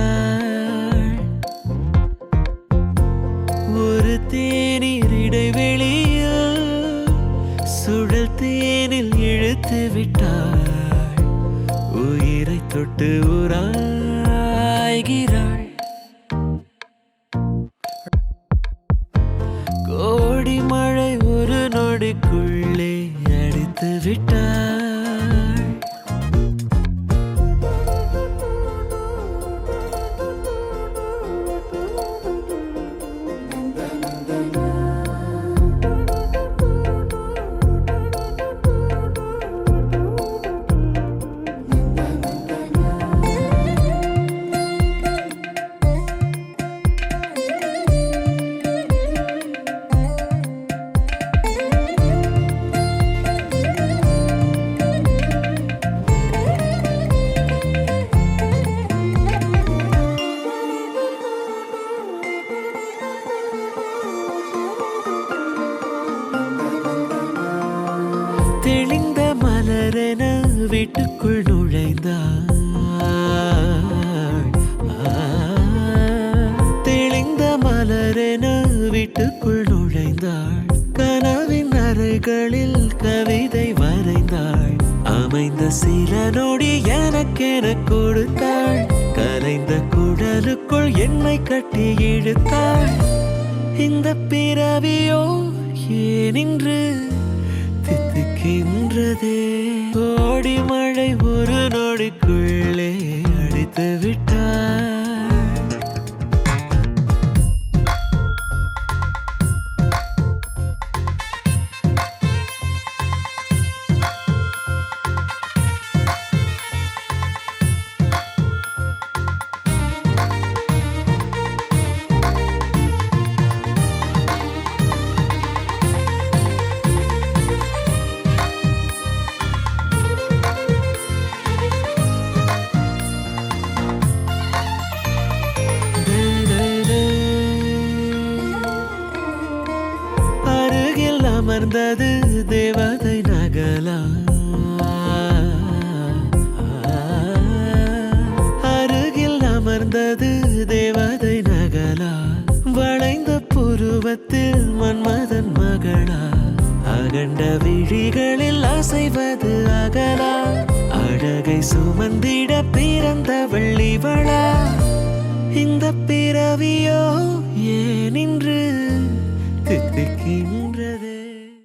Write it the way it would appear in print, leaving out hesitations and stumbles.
விட்டாள். ஒரு தேநீர் இடைவெளியில் சுழல் தேனில் இழுத்து விட்டாள். உயிரை தொட்டு உராய்கிறாள். கோடி மழை ஒரு நொடிக்குள்ளே அடித்து விட்டாள். தெளிந்த மலரென வீட்டுக்குள் நுழைந்தாள். தெளிந்த மலரென வீட்டுக்குள் நுழைந்தாள். கனவின் அறைகளில் கவிதை வரைந்தாள். அமைந்த சில நொடி எனக்கென கொடுத்தாள். கலைந்த குடலுக்குள் என்னை கட்டி இழுத்தாள். இந்த பிறவியோ ஏனின்று தித்திக்கின்றதே. கோடி மழை ஒரு நொடிக்குள்ளே அடித்து விட்டாள். அமர்ந்தது தேவதை நகலா. அருகில் அமர்ந்தது தேவதை நகலா. வளைந்த புருவத்தில் மன்மதன் மகளா. அகண்ட விழிகளில் அசைவது அகலா. அழகை சுமந்திட பிறந்தவள் இவளா. இந்த பிறவியோ ஏனின்று தித்திக்கின்ற